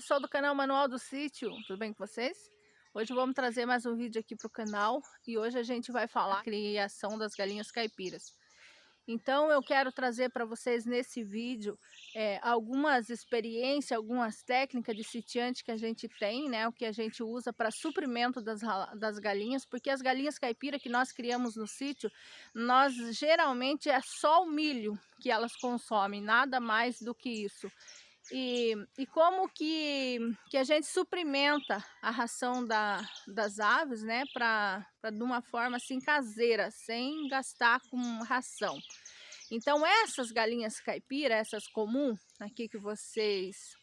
pessoal do canal Manual do Sítio, tudo bem com vocês? Hoje vamos trazer mais um vídeo aqui para o canal e hoje a gente vai falar da criação das galinhas caipiras. Então eu quero trazer para vocês nesse vídeo algumas experiências, algumas técnicas de sitiante que a gente tem, né? O que a gente usa para suprimento das galinhas, porque as galinhas caipira que nós criamos no sítio, nós geralmente é só o milho que elas consomem, nada mais do que isso. E como que a gente suprimenta a ração das aves, né, de uma forma assim caseira, sem gastar com ração. Então essas galinhas caipira, essas comuns, aqui que vocês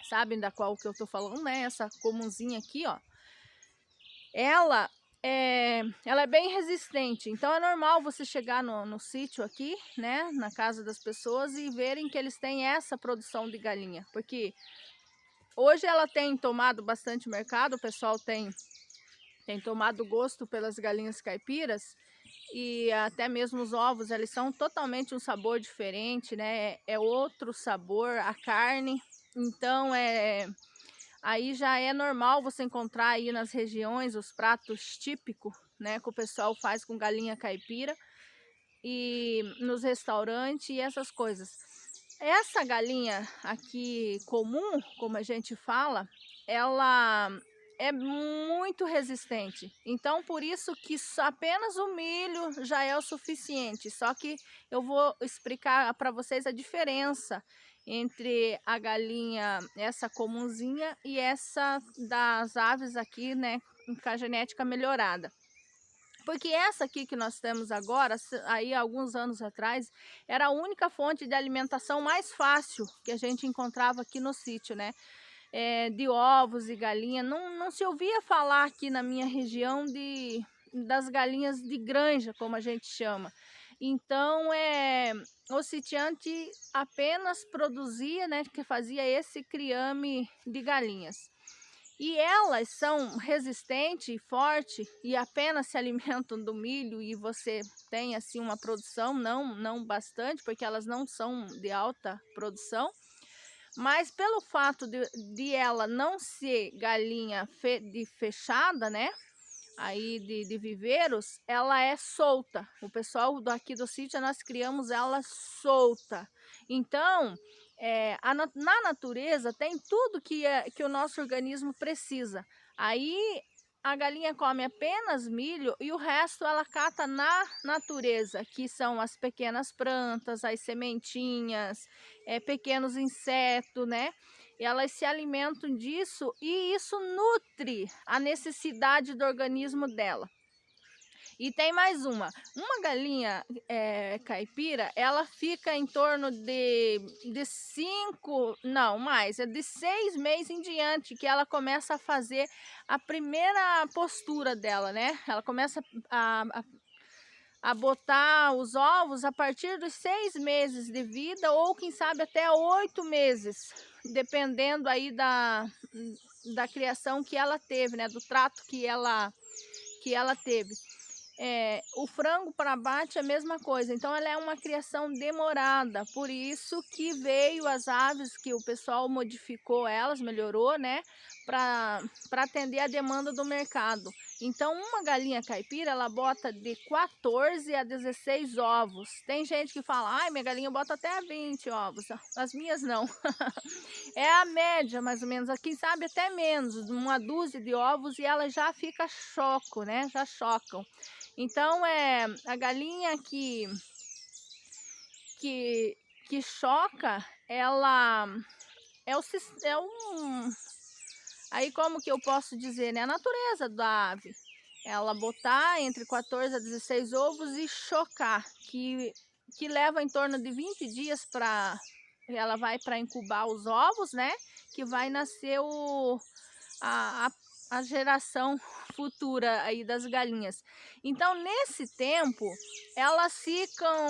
sabem da qual que eu tô falando, né, essa comunzinha aqui, ó, ela é bem resistente, então é normal você chegar no sítio aqui, né, na casa das pessoas e verem que eles têm essa produção de galinha, porque hoje ela tem tomado bastante mercado, o pessoal tem tomado gosto pelas galinhas caipiras e até mesmo os ovos, eles são totalmente um sabor diferente, né, é outro sabor, a carne, então aí já é normal você encontrar aí nas regiões os pratos típicos, né, que o pessoal faz com galinha caipira e nos restaurantes e essas coisas. Essa galinha aqui comum, como a gente fala, ela é muito resistente. Então, por isso que apenas o milho já é o suficiente. Só que eu vou explicar para vocês a diferença entre a galinha, essa comunzinha, e essa das aves aqui, né, com a genética melhorada. Porque essa aqui que nós temos agora, aí alguns anos atrás, era a única fonte de alimentação mais fácil que a gente encontrava aqui no sítio, né? De ovos e galinha. Não se ouvia falar aqui na minha região das galinhas de granja, como a gente chama. Então, o sitiante apenas produzia, né, que fazia esse criame de galinhas. E elas são resistentes e fortes e apenas se alimentam do milho e você tem assim uma produção, não bastante, porque elas não são de alta produção. Mas pelo fato de ela não ser galinha de fechada, né? Aí de viveiros, ela é solta. O pessoal daqui do sítio, nós criamos ela solta. Então, na natureza tem tudo que o nosso organismo precisa. Aí a galinha come apenas milho e o resto ela cata na natureza, que são as pequenas plantas, as sementinhas, pequenos insetos, né? E elas se alimentam disso e isso nutre a necessidade do organismo dela. E tem mais uma galinha caipira, ela fica em torno de 5, não mais, é de 6 meses em diante que ela começa a fazer a primeira postura dela, né? Ela começa a botar os ovos a partir dos 6 meses de vida ou quem sabe até 8 meses, dependendo aí da criação que ela teve, né? Do trato que ela teve. O frango para abate é a mesma coisa, então ela é uma criação demorada, por isso que veio as aves que o pessoal modificou elas, melhorou, né, para atender a demanda do mercado. Então uma galinha caipira, ela bota de 14 a 16 ovos. Tem gente que fala, ai, minha galinha bota até 20 ovos, as minhas não. É a média, mais ou menos, quem sabe até menos, uma dúzia de ovos e ela já fica choco, né, já chocam. Então, a galinha que choca, ela aí como que eu posso dizer, né? A natureza da ave. Ela botar entre 14 a 16 ovos e chocar, que leva em torno de 20 dias para ela vai para incubar os ovos, né? Que vai nascer a geração futura aí das galinhas. Então, nesse tempo, elas ficam,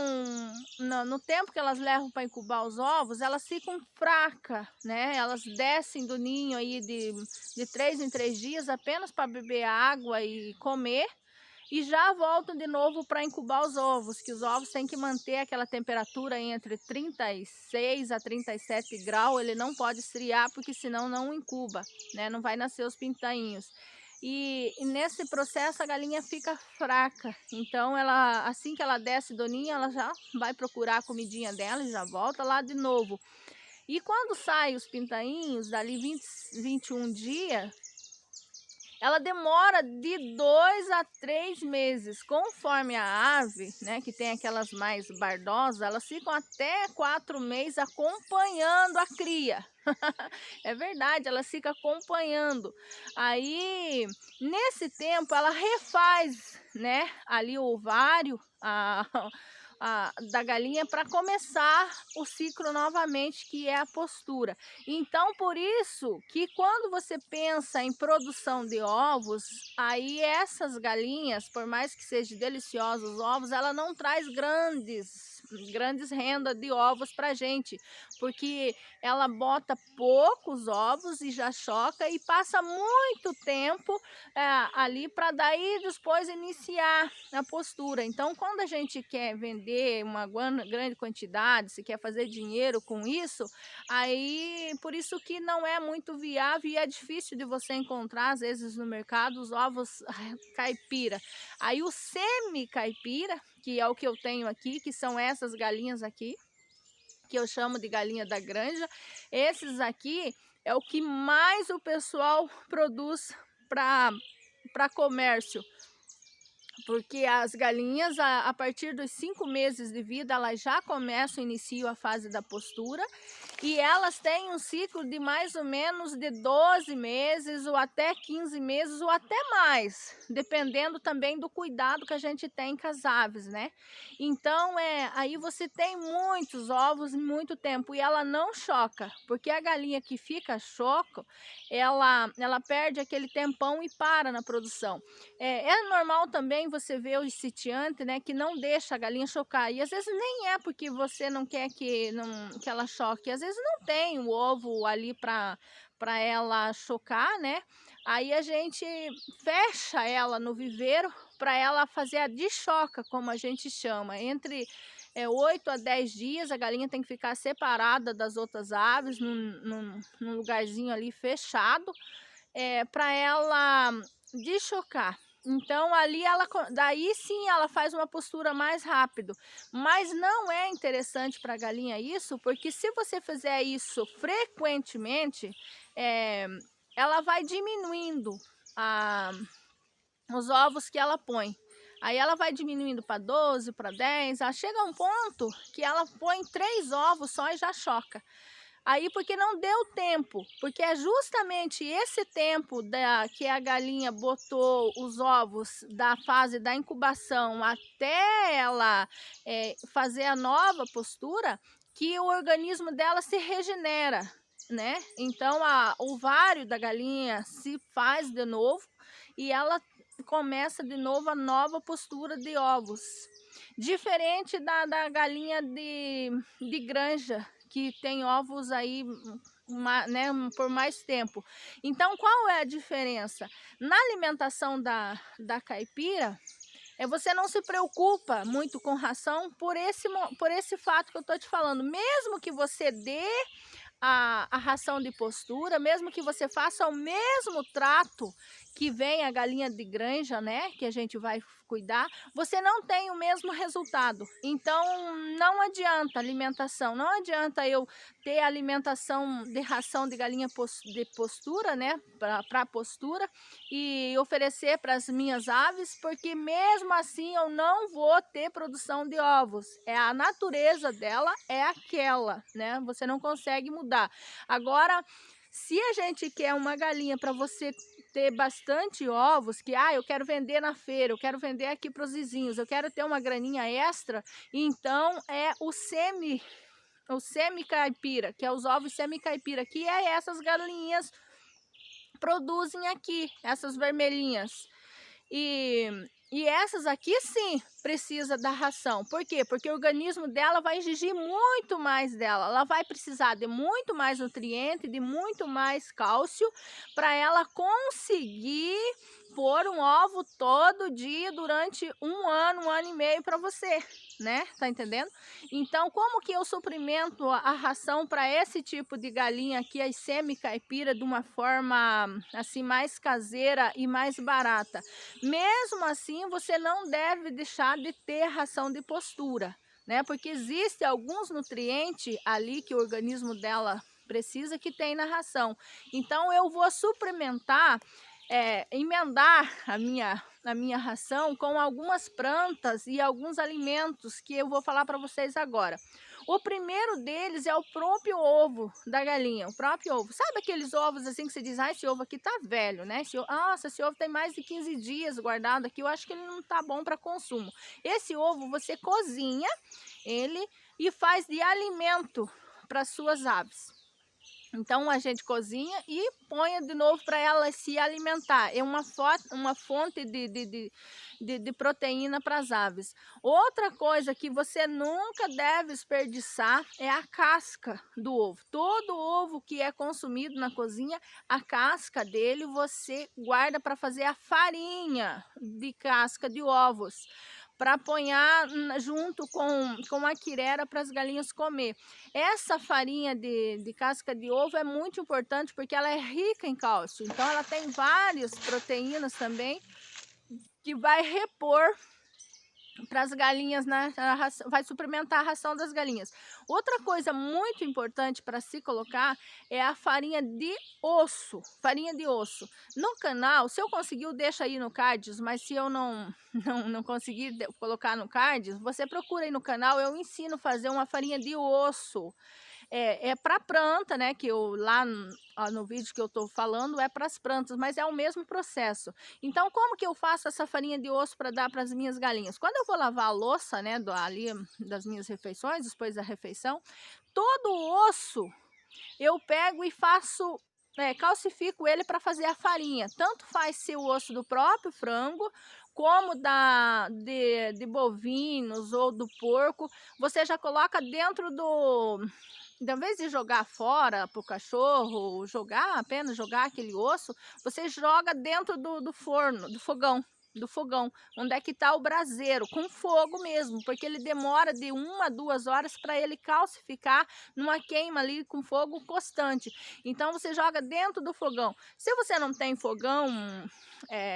no tempo que elas levam para incubar os ovos, elas ficam fracas, né? Elas descem do ninho aí de 3 em 3 dias apenas para beber água e comer. e já voltam de novo para incubar os ovos, que os ovos têm que manter aquela temperatura entre 36 a 37 graus, ele não pode esfriar, porque senão não incuba, né? Não vai nascer os pintainhos. E nesse processo a galinha fica fraca, então ela, assim que ela desce do ninho, ela já vai procurar a comidinha dela e já volta lá de novo. E quando saem os pintainhos, dali 21 dias, ela demora de 2 a 3 meses. Conforme a ave, né, que tem aquelas mais bardosas, elas ficam até 4 meses acompanhando a cria. É verdade, ela fica acompanhando. Aí, nesse tempo, ela refaz, né, ali o ovário, da galinha, para começar o ciclo novamente, que é a postura. Então, por isso que quando você pensa em produção de ovos, aí essas galinhas, por mais que sejam deliciosos os ovos, ela não traz grandes rendas de ovos para gente, porque ela bota poucos ovos e já choca e passa muito tempo ali para daí depois iniciar a postura. Então, quando a gente quer vender uma grande quantidade, se quer fazer dinheiro com isso, aí por isso que não é muito viável e é difícil de você encontrar, às vezes, no mercado, os ovos caipira. Aí o semi-caipira, que é o que eu tenho aqui, que são essas galinhas aqui, que eu chamo de galinha da granja, esses aqui é o que mais o pessoal produz para comércio. Porque as galinhas, a partir dos 5 meses de vida, elas já começam, iniciam a fase da postura, e elas têm um ciclo de mais ou menos de 12 meses, ou até 15 meses, ou até mais, dependendo também do cuidado que a gente tem com as aves, né? Então, aí você tem muitos ovos em muito tempo, e ela não choca, porque a galinha que fica choco, ela perde aquele tempão e para na produção. É normal também você ver o sitiante, né, que não deixa a galinha chocar. E às vezes nem é porque você não quer que ela choque. Às vezes não tem o ovo ali para ela chocar, né? Aí a gente fecha ela no viveiro para ela fazer a deschoca, como a gente chama. Entre 8 a 10 dias a galinha tem que ficar separada das outras aves, num lugarzinho ali fechado, para ela deschocar. Então ali daí sim ela faz uma postura mais rápido, mas não é interessante para a galinha isso, porque se você fizer isso frequentemente, ela vai diminuindo os ovos que ela põe. Aí ela vai diminuindo para 12, para 10, ela chega a um ponto que ela põe 3 ovos só e já choca. Aí porque não deu tempo, porque é justamente esse tempo que a galinha botou os ovos da fase da incubação até ela fazer a nova postura, que o organismo dela se regenera, né? Então o ovário da galinha se faz de novo e ela começa de novo a nova postura de ovos. Diferente da galinha de granja, que tem ovos aí, né, por mais tempo. Então, qual é a diferença? Na alimentação da caipira, você não se preocupa muito com ração por esse fato que eu estou te falando. Mesmo que você dê a ração de postura, mesmo que você faça o mesmo trato que vem a galinha de granja, né, que a gente vai cuidar, você não tem o mesmo resultado. Então, não adianta alimentação, não adianta eu ter alimentação de ração de galinha de postura, né, para postura, e oferecer para as minhas aves, porque mesmo assim eu não vou ter produção de ovos. A natureza dela é aquela, né, você não consegue mudar. Agora, se a gente quer uma galinha para você ter bastante ovos, que eu quero vender na feira, eu quero vender aqui para os vizinhos, eu quero ter uma graninha extra, então é o semi-caipira, que é os ovos semi-caipira, que essas galinhas produzem aqui, essas vermelhinhas. E essas aqui sim precisa da ração. Por quê? Porque o organismo dela vai exigir muito mais dela. Ela vai precisar de muito mais nutriente, de muito mais cálcio, para ela conseguir pôr um ovo todo dia durante um ano e meio para você, né? Tá entendendo? Então, como que eu suprimento a ração para esse tipo de galinha aqui, as semi-caipira, de uma forma assim mais caseira e mais barata? Mesmo assim, você não deve deixar de ter ração de postura, né? Porque existe alguns nutrientes ali que o organismo dela precisa que tem na ração. Então eu vou suplementar, emendar a minha ração com algumas plantas e alguns alimentos que eu vou falar para vocês agora. O primeiro deles é o próprio ovo da galinha, o próprio ovo. Sabe aqueles ovos assim que você diz, ah, esse ovo aqui tá velho, né? Nossa, esse ovo tem mais de 15 dias guardado aqui, eu acho que ele não tá bom para consumo. Esse ovo você cozinha ele e faz de alimento para suas aves. Então a gente cozinha e põe de novo para ela se alimentar. É uma fonte de proteína para as aves. Outra coisa que você nunca deve desperdiçar é a casca do ovo. Todo ovo que é consumido na cozinha, a casca dele você guarda para fazer a farinha de casca de ovos, para apanhar junto com a quirera para as galinhas comer. Essa farinha de casca de ovo é muito importante porque ela é rica em cálcio. Então ela tem várias proteínas também que vai repor para as galinhas, né? Vai suplementar a ração das galinhas. Outra coisa muito importante para se colocar é a farinha de osso. Farinha de osso. No canal, se eu conseguir, deixa aí no cards, mas se eu não conseguir colocar no cards, você procura aí no canal, eu ensino a fazer uma farinha de osso. É para planta, né? Que eu lá no vídeo que eu estou falando é para as plantas, mas é o mesmo processo. Então, como que eu faço essa farinha de osso para dar para as minhas galinhas? Quando eu vou lavar a louça, né? Ali das minhas refeições, depois da refeição, todo o osso eu pego e faço. Calcifico ele para fazer a farinha. Tanto faz ser o osso do próprio frango, como de bovinos ou do porco. Você já coloca dentro em vez de jogar fora para o cachorro, apenas jogar aquele osso, você joga dentro do forno, do fogão, onde é que está o braseiro, com fogo mesmo, porque ele demora de 1 a 2 horas para ele calcificar numa queima ali com fogo constante. Então você joga dentro do fogão. Se você não tem fogão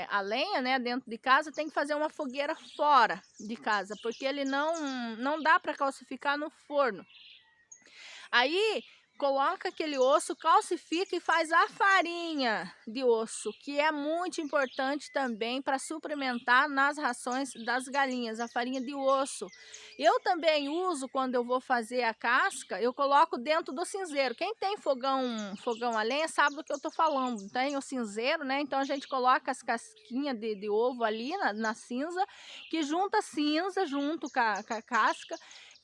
a lenha, né, dentro de casa, tem que fazer uma fogueira fora de casa, porque ele não dá para calcificar no forno. Aí coloca aquele osso, calcifica e faz a farinha de osso, que é muito importante também para suplementar nas rações das galinhas, a farinha de osso. Eu também uso, quando eu vou fazer a casca, eu coloco dentro do cinzeiro. Quem tem fogão a lenha sabe do que eu estou falando. Tem o cinzeiro, né? Então a gente coloca as casquinhas de ovo ali na cinza, que junta cinza junto com a casca,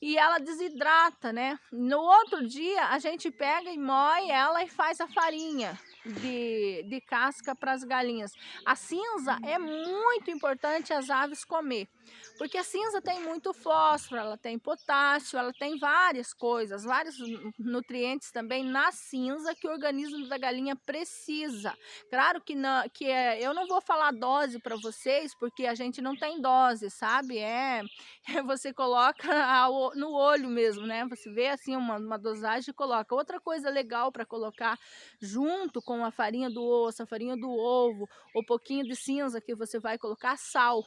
e ela desidrata, né? No outro dia a gente pega e moe ela e faz a farinha de casca para as galinhas. A cinza é muito importante as aves comer, porque a cinza tem muito fósforo, ela tem potássio, ela tem várias coisas, vários nutrientes também na cinza que o organismo da galinha precisa. Claro que eu não vou falar dose para vocês, porque a gente não tem dose, sabe? Você coloca no olho mesmo, né? Você vê assim uma dosagem e coloca. Outra coisa legal para colocar junto com a farinha do osso, a farinha do ovo, o pouquinho de cinza que você vai colocar, sal.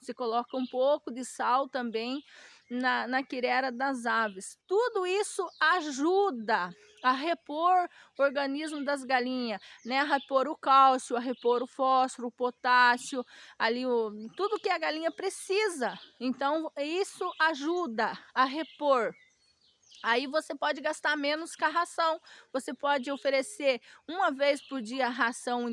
Você coloca um pouco de sal também na quirera das aves. Tudo isso ajuda a repor o organismo das galinhas, né? A repor o cálcio, a repor o fósforo, o potássio, ali tudo que a galinha precisa. Então, isso ajuda a repor. Aí você pode gastar menos com a ração. Você pode oferecer uma vez por dia a ração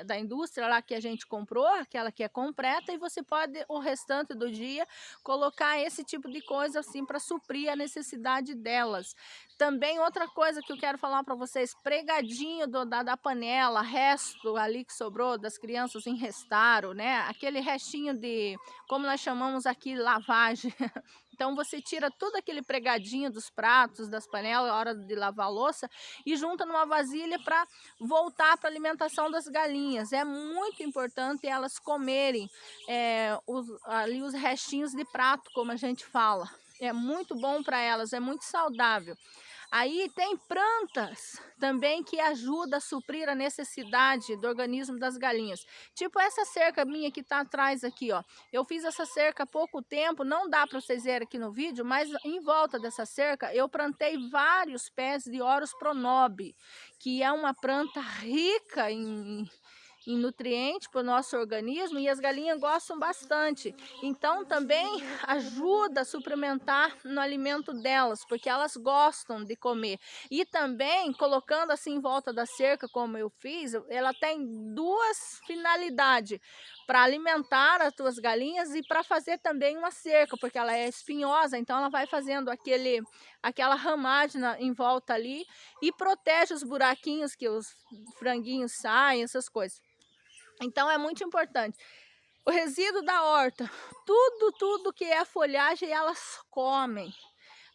da indústria lá que a gente comprou, aquela que é completa, e você pode o restante do dia colocar esse tipo de coisa assim para suprir a necessidade delas. Também outra coisa que eu quero falar para vocês, pregadinho da panela, resto ali que sobrou das crianças em restauro, né? Aquele restinho como nós chamamos aqui, lavagem. Então você tira todo aquele pregadinho dos pratos, das panelas, na hora de lavar a louça, e junta numa vasilha para voltar para a alimentação das galinhas. É muito importante elas comerem ali os restinhos de prato, como a gente fala. É muito bom para elas, é muito saudável. Aí tem plantas também que ajudam a suprir a necessidade do organismo das galinhas. Tipo essa cerca minha que está atrás aqui, ó. Eu fiz essa cerca há pouco tempo, não dá para vocês verem aqui no vídeo, mas em volta dessa cerca eu plantei vários pés de Horus pronobi, que é uma planta rica em nutrientes para o nosso organismo, e as galinhas gostam bastante. Então também ajuda a suplementar no alimento delas, porque elas gostam de comer. E também colocando assim em volta da cerca, como eu fiz, ela tem duas finalidades: para alimentar as tuas galinhas e para fazer também uma cerca, porque ela é espinhosa, então ela vai fazendo aquela ramagem em volta ali e protege os buraquinhos que os franguinhos saem, essas coisas. Então é muito importante. O resíduo da horta, tudo que é folhagem, elas comem.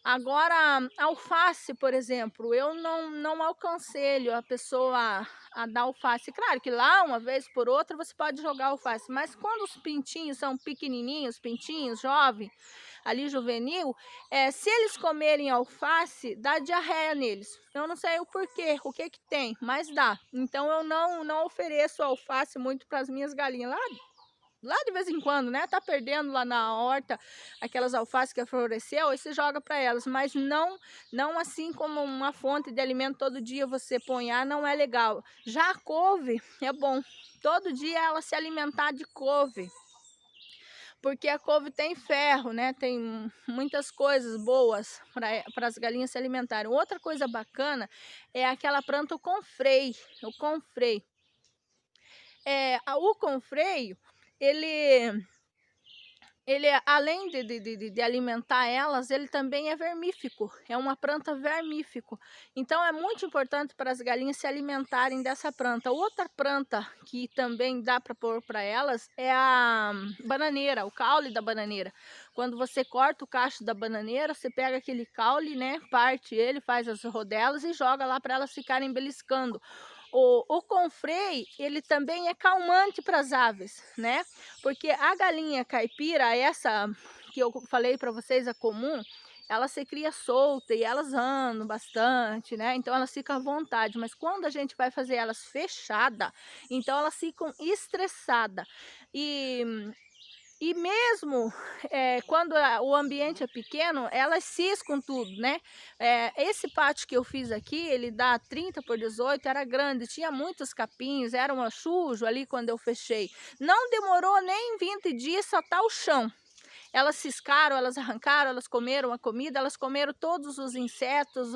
Agora, alface, por exemplo, eu não aconselho a pessoa a dar alface. Claro que lá, uma vez por outra, você pode jogar alface, mas quando os pintinhos são pequenininhos, pintinhos, jovem, ali juvenil, se eles comerem alface, dá diarreia neles. Eu não sei o porquê, o que que tem, mas dá. Então eu não ofereço alface muito para as minhas galinhas. Lá de vez em quando, né? Tá perdendo lá na horta aquelas alfaces que floresceu, aí você joga para elas, mas não assim como uma fonte de alimento todo dia você põe, não é legal. Já a couve é bom. Todo dia ela se alimentar de couve, porque a couve tem ferro, né? Tem muitas coisas boas para as galinhas se alimentarem. Outra coisa bacana é aquela planta, o confrei. O confrei. O confreio, ele além de alimentar elas, ele também é vermífico, é uma planta vermífico. Então é muito importante para as galinhas se alimentarem dessa planta. Outra planta que também dá para pôr para elas é a bananeira, o caule da bananeira. Quando você corta o cacho da bananeira, você pega aquele caule, né, parte ele, faz as rodelas e joga lá para elas ficarem beliscando. O confrei, ele também é calmante para as aves, né? Porque a galinha caipira, essa que eu falei para vocês, a comum, ela se cria solta e elas andam bastante, né? Então elas ficam à vontade. Mas quando a gente vai fazer elas fechada, então elas ficam estressadas. E mesmo quando o ambiente é pequeno, elas ciscam tudo, né? Esse pátio que eu fiz aqui, ele dá 30 por 18, era grande, tinha muitos capins, era um sujo ali quando eu fechei. Não demorou nem 20 dias, só tá o chão. Elas ciscaram, elas arrancaram, elas comeram a comida, elas comeram todos os insetos,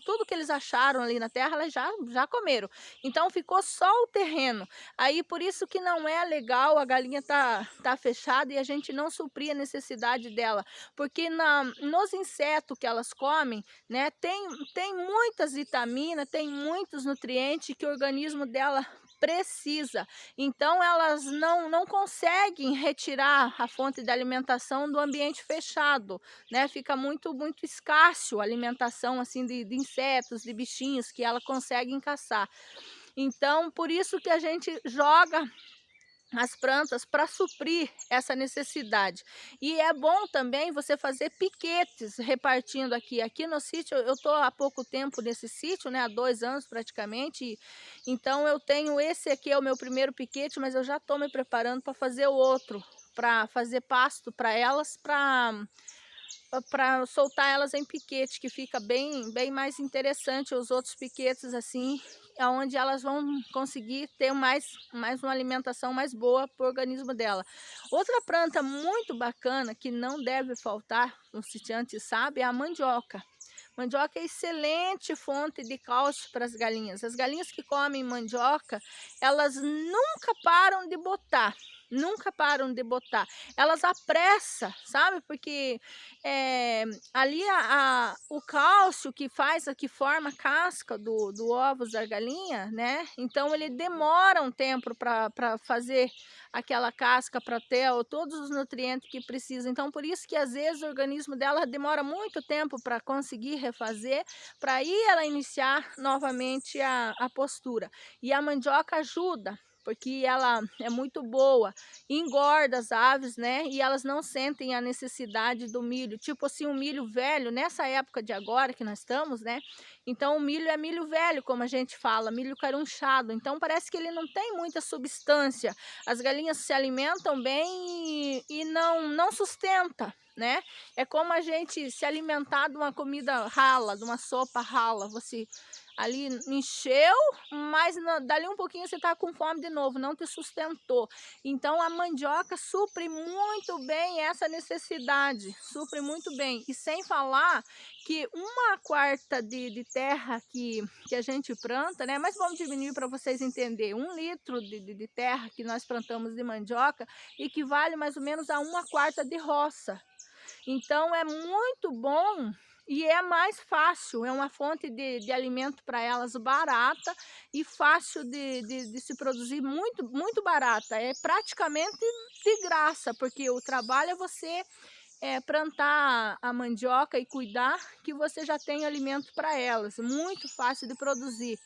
tudo que eles acharam ali na terra, elas já comeram. Então ficou só o terreno. Aí por isso que não é legal a galinha tá fechada e a gente não suprir a necessidade dela. Porque nos insetos que elas comem, né, tem muitas vitaminas, tem muitos nutrientes que o organismo dela precisa. Então elas não conseguem retirar a fonte de alimentação do ambiente fechado, né? Fica muito escasso a alimentação assim de insetos, de bichinhos que ela consegue caçar. Então por isso que a gente joga as plantas para suprir essa necessidade. E é bom também você fazer piquetes repartindo aqui. Aqui no sítio, eu estou há pouco tempo nesse sítio, né, há 2 anos praticamente. Então eu tenho esse aqui, é o meu primeiro piquete, mas eu já estou me preparando para fazer o outro, para fazer pasto para elas, para soltar elas em piquete, que fica bem mais interessante os outros piquetes assim, onde elas vão conseguir ter mais uma alimentação mais boa para o organismo dela. Outra planta muito bacana que não deve faltar, o sitiante sabe, é a mandioca. Mandioca é excelente fonte de cálcio para as galinhas. As galinhas que comem mandioca, elas nunca param de botar. nunca param de botar. Elas apressam, sabe, porque ali o cálcio que forma a casca do ovos da galinha, né, então ele demora um tempo para fazer aquela casca para ter todos os nutrientes que precisa. Então por isso que às vezes o organismo dela demora muito tempo para conseguir refazer, para aí ela iniciar novamente a postura. E a mandioca ajuda, porque ela é muito boa, engorda as aves, né? E elas não sentem a necessidade do milho. Tipo assim, o milho velho, nessa época de agora que nós estamos, né? Então o milho é milho velho, como a gente fala, milho carunchado. Então parece que ele não tem muita substância. As galinhas se alimentam bem e não sustenta, né? É como a gente se alimentar de uma comida rala, de uma sopa rala. Você ali encheu, mas dali um pouquinho você está com fome de novo, não te sustentou. Então a mandioca supre muito bem essa necessidade, supre muito bem. E sem falar que 1/4 de terra que a gente planta, né? Mas vamos diminuir para vocês entenderem. 1 litro de terra que nós plantamos de mandioca equivale mais ou menos a 1/4 de roça. Então é muito bom e é mais fácil, é uma fonte de alimento para elas barata e fácil de se produzir, muito barata. É praticamente de graça, porque o trabalho é você plantar a mandioca e cuidar, que você já tem alimento para elas, muito fácil de produzir.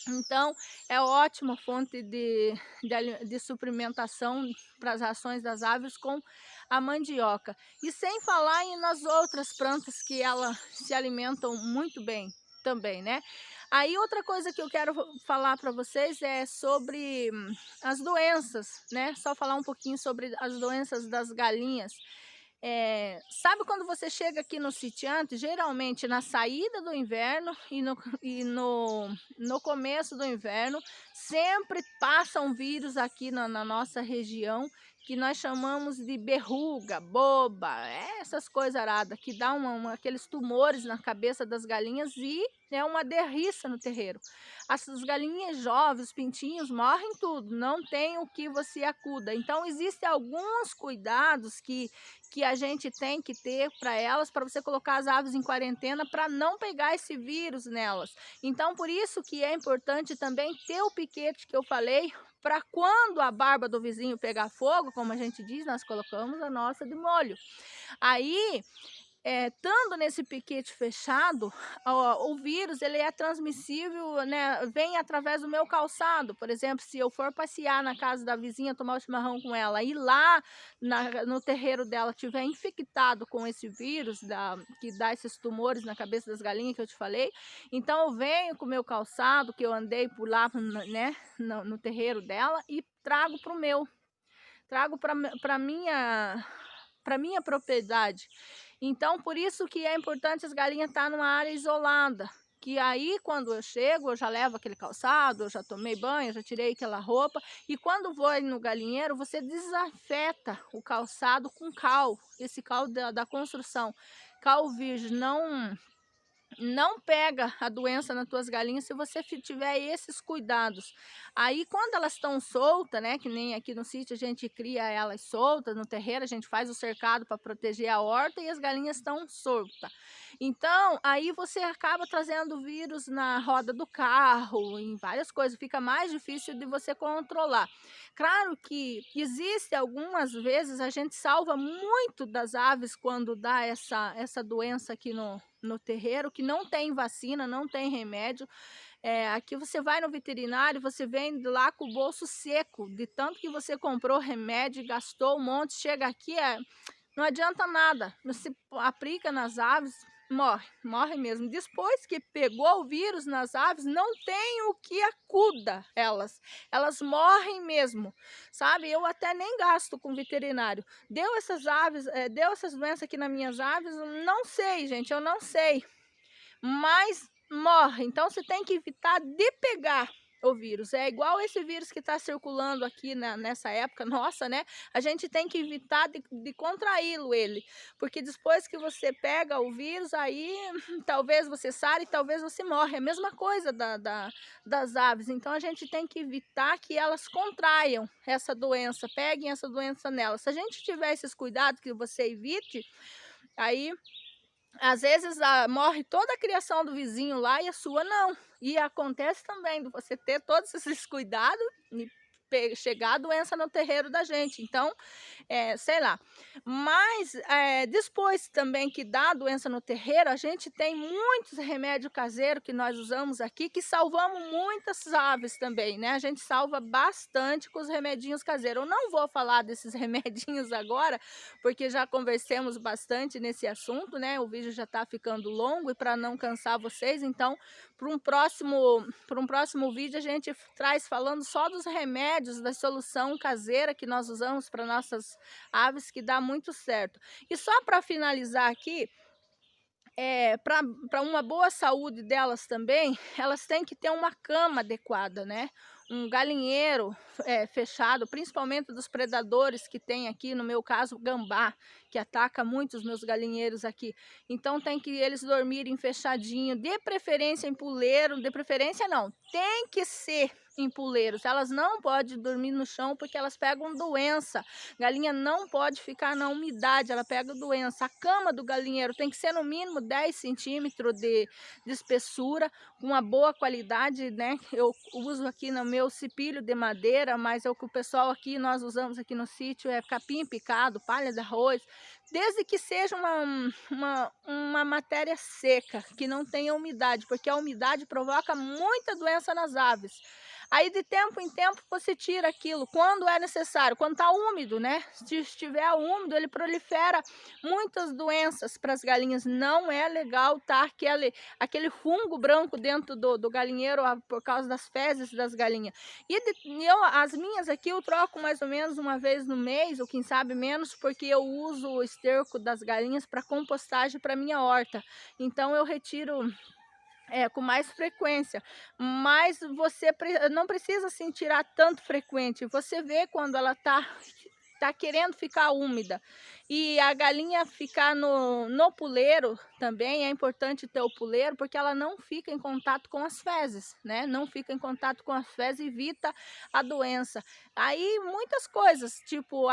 Então, é ótima fonte de suplementação para as rações das aves com a mandioca. E sem falar nas outras plantas que elas se alimentam muito bem também, né? Aí outra coisa que eu quero falar para vocês é sobre as doenças, né? Só falar um pouquinho sobre as doenças das galinhas. Sabe quando você chega aqui no sitiante, geralmente na saída do inverno e no começo do inverno, sempre passa um vírus aqui na nossa região, que nós chamamos de berruga, boba, essas coisas aradas, que dá aqueles tumores na cabeça das galinhas e é uma derriça no terreiro. As galinhas jovens, os pintinhos, morrem tudo, não tem o que você acuda. Então, existem alguns cuidados que a gente tem que ter para elas, para você colocar as aves em quarentena, para não pegar esse vírus nelas. Então, por isso que é importante também ter o piquete que eu falei, para quando a barba do vizinho pegar fogo, como a gente diz, nós colocamos a nossa de molho. Aí, estando nesse piquete fechado, o vírus ele é transmissível, né? Vem através do meu calçado. Por exemplo, se eu for passear na casa da vizinha, tomar o chimarrão com ela, e lá no terreiro dela tiver infectado com esse vírus que dá esses tumores na cabeça das galinhas que eu te falei, então eu venho com o meu calçado, que eu andei por lá, né, no terreiro dela, e trago para o meu. Trago para minha propriedade. Então, por isso que é importante as galinhas estar numa área isolada. Que aí, quando eu chego, eu já levo aquele calçado, eu já tomei banho, já tirei aquela roupa. E quando vou no galinheiro, você desafeta o calçado com cal. Esse cal da construção. Cal virgem, não pega a doença nas tuas galinhas se você tiver esses cuidados. Aí quando elas estão soltas, né, que nem aqui no sítio a gente cria elas soltas, no terreiro a gente faz o cercado para proteger a horta e as galinhas estão soltas. Então aí você acaba trazendo vírus na roda do carro, em várias coisas, fica mais difícil de você controlar. Claro que existe algumas vezes a gente salva muito das aves quando dá essa doença aqui no terreiro, que não tem vacina, não tem remédio. Aqui você vai no veterinário, você vem lá com o bolso seco, de tanto que você comprou remédio, gastou um monte, chega aqui, não adianta nada. Você aplica nas aves, morre mesmo. Depois que pegou o vírus nas aves, não tem o que acuda elas morrem mesmo, sabe? Eu até nem gasto com veterinário. Deu essas doenças aqui nas minhas aves, não sei, gente, eu não sei, mas morre. Então você tem que evitar de pegar, o vírus. É igual esse vírus que está circulando aqui nessa época nossa, né? A gente tem que evitar de contraí-lo ele, porque depois que você pega o vírus, aí talvez você sare, talvez você morre. É a mesma coisa das aves. Então a gente tem que evitar que elas contraiam essa doença, peguem essa doença nelas. Se a gente tiver esses cuidados que você evite, aí às vezes morre toda a criação do vizinho lá e a sua não. E acontece também de você ter todos esses cuidados e chegar a doença no terreiro da gente. Então, sei lá. Mas depois também que dá a doença no terreiro, a gente tem muitos remédios caseiros que nós usamos aqui, que salvamos muitas aves também, né? A gente salva bastante com os remedinhos caseiros. Eu não vou falar desses remedinhos agora, porque já conversamos bastante nesse assunto, né? O vídeo já está ficando longo e para não cansar vocês, então, para um próximo vídeo a gente traz falando só dos remédios, da solução caseira que nós usamos para nossas aves, que dá muito certo. E só para finalizar aqui, para uma boa saúde delas também, elas têm que ter uma cama adequada, né? Um galinheiro fechado, principalmente dos predadores que tem aqui, no meu caso, gambá, que ataca muito os meus galinheiros aqui. Então tem que eles dormirem fechadinho, de preferência em puleiro, de preferência não, tem que ser em puleiros. Elas não podem dormir no chão porque elas pegam doença. Galinha não pode ficar na umidade, ela pega doença. A cama do galinheiro tem que ser no mínimo 10 centímetros de espessura, com uma boa qualidade, né? Eu uso aqui no meu cipilho de madeira, mas é o que o pessoal aqui, nós usamos aqui no sítio, é capim picado, palha de arroz, desde que seja uma matéria seca, que não tenha umidade, porque a umidade provoca muita doença nas aves. Aí de tempo em tempo você tira aquilo, quando é necessário, quando está úmido, né? Se estiver úmido, ele prolifera muitas doenças para as galinhas. Não é legal tá aquele fungo branco dentro do galinheiro por causa das fezes das galinhas. As minhas aqui eu troco mais ou menos uma vez no mês, ou quem sabe menos, porque eu uso o esterco das galinhas para compostagem para minha horta. Então eu retiro com mais frequência, mas você não precisa assim tirar tanto frequente. Você vê quando ela tá querendo ficar úmida, e a galinha ficar no puleiro também. É importante ter o puleiro, porque ela não fica em contato com as fezes, né? Não fica em contato com as fezes, evita a doença. Aí muitas coisas, tipo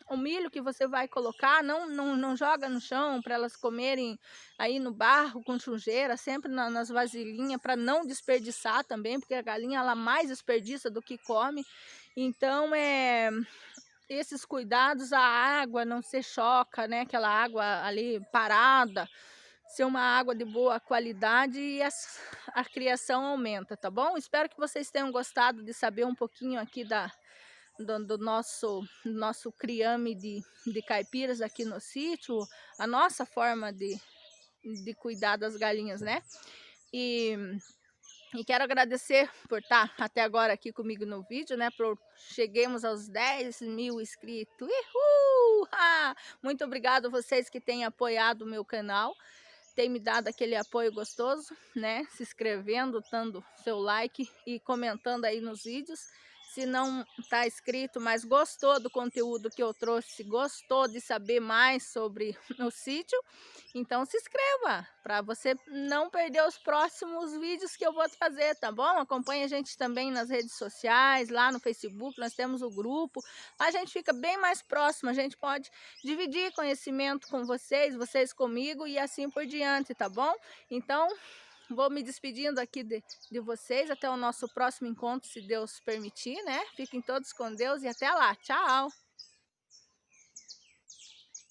o milho que você vai colocar, não joga no chão para elas comerem aí no barro com sujeira, sempre nas vasilhinhas, para não desperdiçar também, porque a galinha ela mais desperdiça do que come. Então esses cuidados, a água não ser choca, né? Aquela água ali parada, ser uma água de boa qualidade, e a criação aumenta, tá bom? Espero que vocês tenham gostado de saber um pouquinho aqui do nosso criame de caipiras aqui no sítio, a nossa forma de cuidar das galinhas, né? E quero agradecer por estar até agora aqui comigo no vídeo, né? Cheguemos aos 10 mil inscritos. Uhul! Muito obrigado a vocês que têm apoiado o meu canal, têm me dado aquele apoio gostoso, né? Se inscrevendo, dando seu like e comentando aí nos vídeos. Se não está inscrito, mas gostou do conteúdo que eu trouxe, gostou de saber mais sobre o sítio, então se inscreva para você não perder os próximos vídeos que eu vou trazer, tá bom? Acompanhe a gente também nas redes sociais, lá no Facebook, nós temos o grupo. A gente fica bem mais próximo, a gente pode dividir conhecimento com vocês, vocês comigo e assim por diante, tá bom? Então, vou me despedindo aqui de vocês, até o nosso próximo encontro, se Deus permitir, né? Fiquem todos com Deus e até lá. Tchau!